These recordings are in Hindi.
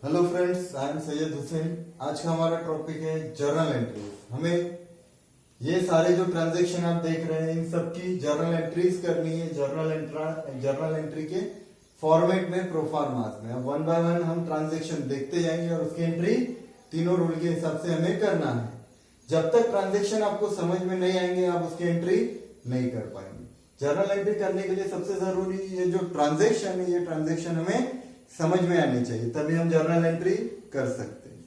Hello friends, I am Syed Hussain. आज का हमारा टॉपिक है जर्नल एंट्रीज। हमें ये सारे जो ट्रांजैक्शन आप देख रहे हैं इन सब की जर्नल एंट्रीज करनी है। जर्नल एंट्री के फॉर्मेट में, प्रोफार्मास में। अब वन बाय वन हम ट्रांजैक्शन देखते जाएंगे और उसकी एंट्री तीनों रूल के हिसाब से हमें करना है। जब तक ट्रांजैक्शन आपको समझ में नहीं आएंगे आप उसकी एंट्री नहीं कर पाएंगे। जर्नल एंट्री करने के लिए सबसे जरूरी ये जो ट्रांजैक्शन है, ये ट्रांजैक्शन हमें समझ में आनी चाहिए, तभी हम जर्नल एंट्री कर सकते हैं।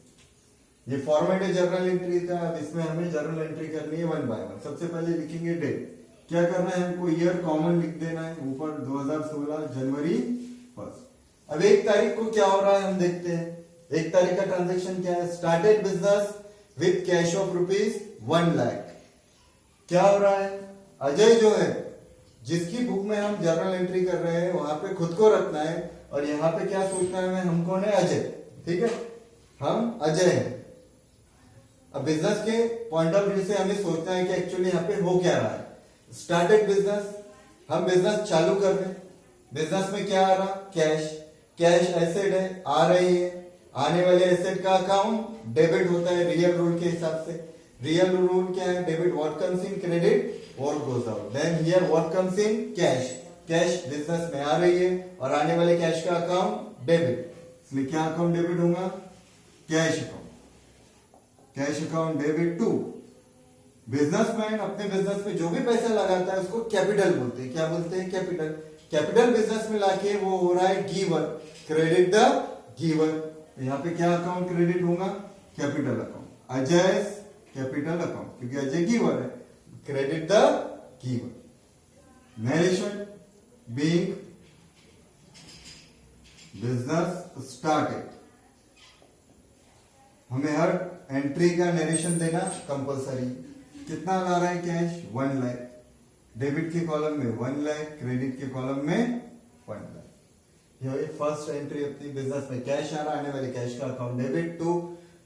ये फॉर्मेट है जर्नल एंट्री का। अब इसमें हमें जर्नल एंट्री करनी है वन बाय वन। सबसे पहले लिखेंगे डेट। क्या करना है हमको? ईयर कॉमन लिख देना है ऊपर, 2016 जनवरी 1। अब 1 तारीख को क्या हो रहा है हम देखते हैं। 1 तारीख का ट्रांजेक्शन क्या है? Started business with cash of ₹1 lakh. क्या हो रहा है? अजय जो है, जिसकी बुक में हम जर्नल एंट्री कर रहे हैं, वहां पे खुद को रखना है और यहाँ पे क्या सोचना है? हम कौन है? अजय। ठीक है, हम अजय हैं। अब बिजनेस के पॉइंट ऑफ व्यू से हमें सोचना है कि एक्चुअली यहाँ पे हो क्या रहा है। स्टार्टेड बिजनेस, हम बिजनेस चालू कर रहे हैं। बिजनेस में क्या आ रहा? कैश। कैश एसेट है, आ रही है। आने वाले एसेट का अकाउंट डेबिट होता है रियल रूल के हिसाब से। रियल रूल क्या है? Debit what comes in credit what goes out. Then here what comes in cash. Cash business में आ रही है और आने वाले कैश का अकाउंट डेबिट। इसमें क्या अकाउंट डेबिट होगा? Cash account. Cash account debit to businessman. अपने बिजनेस में जो भी पैसा लगाता है उसको कैपिटल बोलते हैं। क्या बोलते हैं? कैपिटल। कैपिटल बिजनेस में लाके वो हो रहा है गिवर। Credit the giver. यहाँ पे क्या अकाउंट क्रेडिट होगा? Capital account. Ajay capital account, क्योंकि अजय गिवर है। Credit the giver. Narration being business started. हमें हर एंट्री का नरेशन देना कंपलसरी। कितना ला रहा है कैश? 1 लाख। डेबिट के कॉलम में 1 लाख, क्रेडिट के कॉलम में 1 लाख। ये फर्स्ट एंट्री अपनी बिजनेस में कैश आ रहा है, आने वाले कैश का अकाउंट डेबिट टू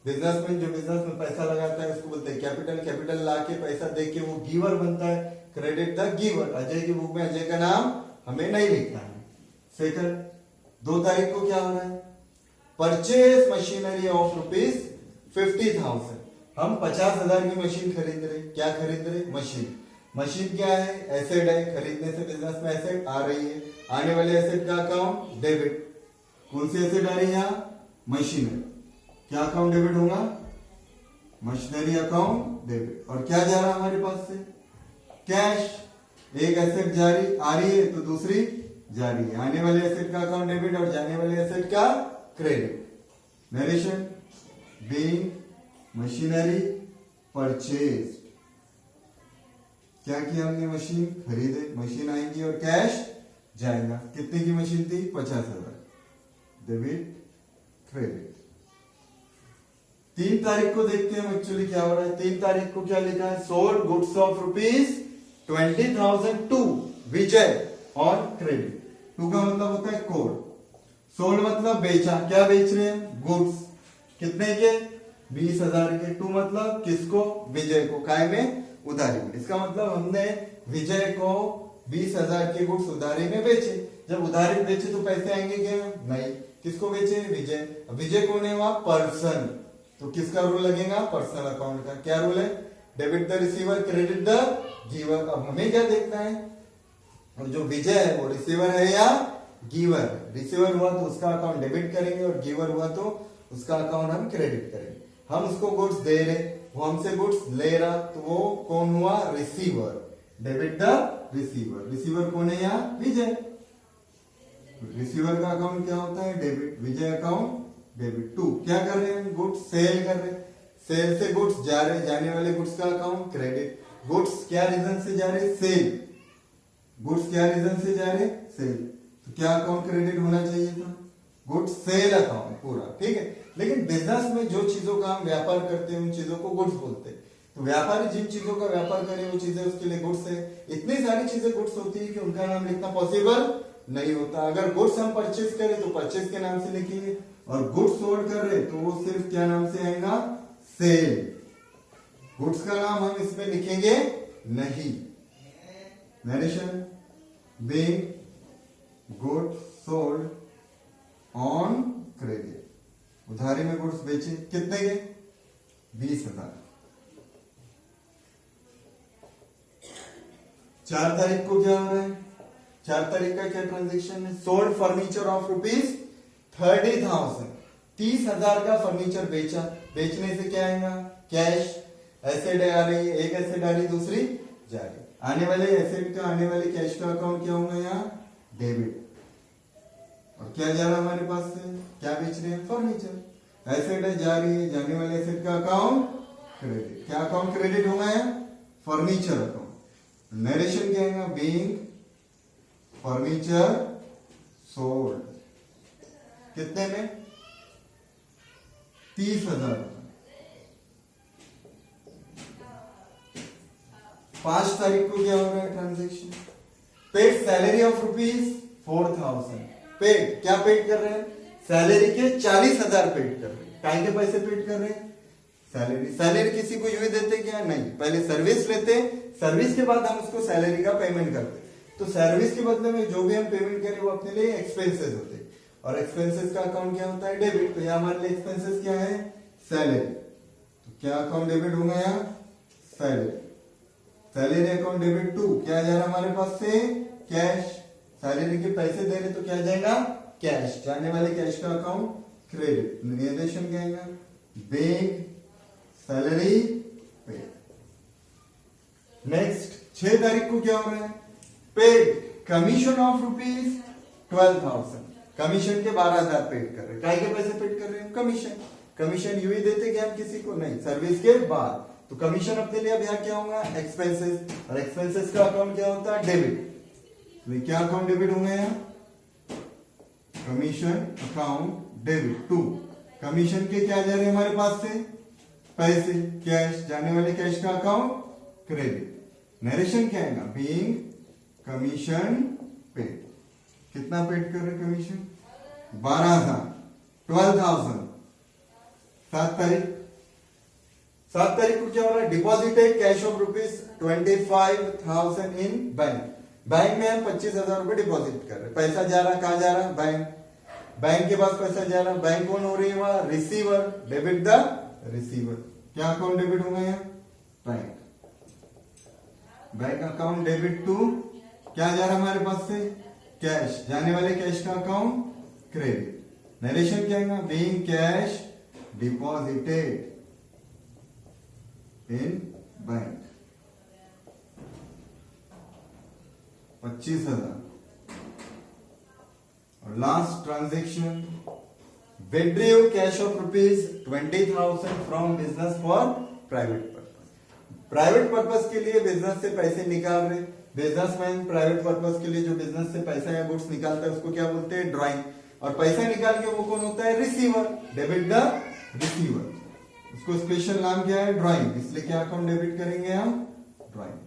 बिजनेसमैन। जो बिजनेस में पैसा लगाता है उसको बोलते हैं कैपिटल। कैपिटल ला के पैसा दे के वो गिवर बनता है। Credit the giver. अजय की बुक में अजय का नाम हमें नहीं लिखना है। सेकंड, 2 तारीख को क्या हो रहा है? Purchase machinery of ₹50,000। हम 50,000 की मशीन खरीद रहे। क्या खरीद रहे? मशीन। मशीन क्या है? एसेट है। खरीदने से बिजनेस में एसेट आ रही है। आने वाले एसेट का अकाउंट डेबिट। कौन सी एसेट आ रही है यहाँ? मशीनरी। क्या अकाउंट डेबिट होगा? Machinery account debit. और क्या जा रहा है हमारे पास से? कैश। एक एसेट जारी आ रही है तो दूसरी जा रही है। आने वाले एसेट का अकाउंट डेबिट और जाने वाले एसेट का credit. Narration being machinery purchase. क्या किया हमने? मशीन खरीदे। मशीन आएंगी और कैश जाएगा। कितने की मशीन थी? 50,000। Debit credit. 3 तारीख को देखते हैं एक्चुअली क्या हो रहा है। 3 तारीख को क्या लिखा है? Sold goods off ₹20,000 to Vijay on credit. To का मतलब होता है कोड। सोल्ड मतलब बेचा। क्या बेच रहे हैं? गुड्स। कितने के? 20,000 के। टू मतलब किसको? विजय को। काय में? उधारी में। इसका मतलब हमने विजय को 20,000 के गुड्स उधारी में बेचे। जब उधारी में बेचे तो पैसे आएंगे क्या? नहीं। किसको बेचे? विजय। विजय कौन है? वहां पर्सन। तो किसका रूल लगेगा? पर्सनल अकाउंट का। क्या रूल है? Debit the receiver, credit the giver. अब हमें क्या देखना है? और जो विजय है वो रिसीवर है या गिवर? रिसीवर हुआ तो उसका अकाउंट डेबिट करेंगे और गिवर हुआ तो उसका अकाउंट हम क्रेडिट करेंगे। हम उसको गुड्स दे रहे, वो हमसे गुड्स ले रहा, तो वो कौन हुआ? Receiver. Debit the receiver. Receiver कौन है यहाँ? विजय। रिसीवर का अकाउंट क्या होता है? Debit. Vijay account debit to. क्या कर रहे हैं? गुड्स सेल कर रहे हैं। सेल से गुड्स जा रहे, जाने वाले गुड्स का अकाउंट क्रेडिट। गुड्स क्या रीजन से जा रहे? सेल। गुड्स क्या रीजन से जा रहे? सेल। तो क्या अकाउंट क्रेडिट होना चाहिए था? गुड्स सेल अकाउंट पूरा। ठीक है। लेकिन बिजनेस में जो चीजों का हम व्यापार करते हैं उन चीजों को गुड्स बोलते हैं। तो व्यापारी जिन चीजों का व्यापार करे वो चीजें उसके लिए गुड्स है। इतनी सारी चीजें गुड्स होती है कि उनका नाम लिखना पॉसिबल नहीं होता। अगर गुड्स हम परचेज करें तो परचेज के नाम से लिखेंगे और गुड्स सोल्ड कर रहे तो वो सिर्फ क्या नाम से आएगा? सेल। गुड्स का नाम हम इसमें लिखेंगे नहीं। Narration being goods sold on credit. उधारी में गुड्स बेचे, कितने के? 20,000। 4 तारीख को क्या हो रहा है? 4 तारीख का क्या ट्रांजेक्शन है? Sold furniture of ₹30,000। 30,000 का फर्नीचर बेचा। बेचने से क्या आएगा? कैश। एसेट आ रही है, एक एसेट आ रही, दूसरी जा रही। आने वाले एसेट का, आने वाले कैश का अकाउंट क्या होगा? यहाँ डेबिट। और क्या जा रहा है हमारे पास से? क्या बेच रहे हैं? फर्नीचर। एसेट है, जा रही है, जाने वाले एसेट का अकाउंट क्रेडिट। क्या अकाउंट क्रेडिट होगा? यहाँ फर्नीचर अकाउंट। नरेशन क्या आएगा? Being furniture sold. कितने में? 30,000। 5 तारीख को क्या हो रहा है transaction? Paid salary of ₹4,000। Paid, क्या पेड कर रहे हैं? सैलरी के 40,000 पेड कर रहे हैं। काहे के पैसे पेड कर रहे हैं? सैलरी। सैलरी किसी को यूं देते क्या? नहीं, पहले सर्विस लेते, सर्विस के बाद हम उसको सैलरी का पेमेंट करते। तो सर्विस के बदले में जो भी हम पेमेंट करें वो अपने लिए एक्सपेंसेस होते हैं, और एक्सपेंसेस का अकाउंट क्या होता है? डेबिट। तो यहाँ हमारे लिए एक्सपेंसेस क्या है? सैलरी। तो क्या अकाउंट डेबिट होगा? यहाँ salary. Salary account debit to क्या जा रहा है हमारे पास से? कैश। सैलरी के पैसे दे रहे तो क्या जाएगा? कैश। जाने वाले कैश का अकाउंट क्रेडिट। निर्देशन क्या आएगा? Bank salary paid. नेक्स्ट 6 तारीख को क्या हो रहा है? Paid commission of ₹12,000। कमीशन के 12,000 पेड कर रहे हैं। काय के पैसे पेड कर रहे हैं? कमीशन। कमीशन यूं ही देते क्या हम किसी को? नहीं, सर्विस के बाद। तो कमीशन अपने लिए अब यहाँ क्या होगा? एक्सपेंसेस। और एक्सपेंसेस का अकाउंट क्या होता है? डेबिट। तो क्या अकाउंट डेबिट होंगे यहाँ? Commission account debit to. Commission के क्या जा रहे हैं हमारे पास से? पैसे, कैश। जाने वाले कैश का अकाउंट क्रेडिट। नरेशन क्या आएगा? Being commission paid. कितना पेड कर रहे कमीशन? 12,000। 12,000। 7 तारीख। 7 तारीख को क्या हो रहा है? Deposited cash of ₹25,000 in bank. Bank में हम 25,000 रुपए डिपॉजिट कर रहे हैं। पैसा जा रहा, कहां जा रहा? बैंक। बैंक के पास पैसा जा रहा। बैंक कौन हो रही है? वहां रिसीवर। Debit the receiver. क्या अकाउंट डेबिट होगा यहाँ? Bank. Bank account debit to क्या जा रहा है हमारे पास से? कैश। जाने वाले कैश का अकाउंट क्रेडिट। नरेशन क्या है? Being cash deposited in bank. 25,000। और last transaction withdraw cash of ₹20,000 from business for private purpose. Private purpose के लिए बिजनेस से पैसे निकाल रहे। बिजनेसमैन प्राइवेट पर्पस के लिए जो बिजनेस से पैसा या गुड्स निकालता है उसको क्या बोलते हैं? ड्राइंग। और पैसा निकाल के वो कौन होता है? रिसीवर। Debit the receiver. उसको स्पेशल नाम क्या है? ड्राइंग। इसलिए क्या अकाउंट डेबिट करेंगे हम? Drawing.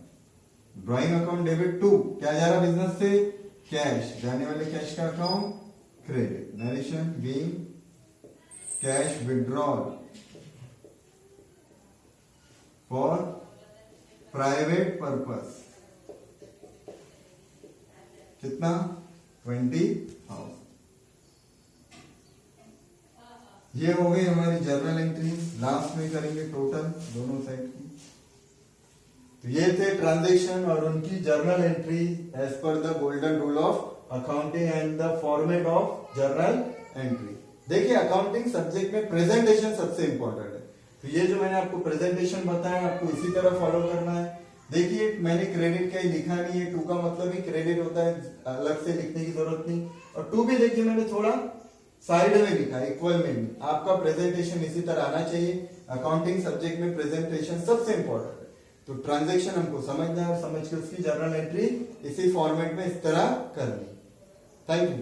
Drawing account debit to क्या जा रहा बिजनेस से? कैश। जाने वाले कैश का account credit. Narration being cash withdrawal for private purpose. कितना? 20,000। ये हो गई हमारी जर्नल एंट्रीज। लास्ट में करेंगे टोटल दोनों साइड की। तो ये थे ट्रांजैक्शन और उनकी journal entry as per the golden rule of accounting and the format of journal entry. देखिए अकाउंटिंग सब्जेक्ट में प्रेजेंटेशन सबसे इंपॉर्टेंट है। तो ये जो मैंने आपको प्रेजेंटेशन बताया आपको इसी तरह फॉलो करना है। देखिए मैंने क्रेडिट का ही लिखा नहीं है। टू का मतलब ही क्रेडिट होता है, अलग से लिखने की जरूरत नहीं। और टू भी देखिए मैंने थोड़ा साइड में लिखा है, इक्वल में नहीं। आपका प्रेजेंटेशन इसी तरह आना चाहिए। अकाउंटिंग सब्जेक्ट में प्रेजेंटेशन सबसे इंपॉर्टेंट है। तो ट्रांजैक्शन हमको समझना है और समझ के उसकी जर्नल एंट्री इसी फॉर्मेट में इस तरह करनी। Thank you.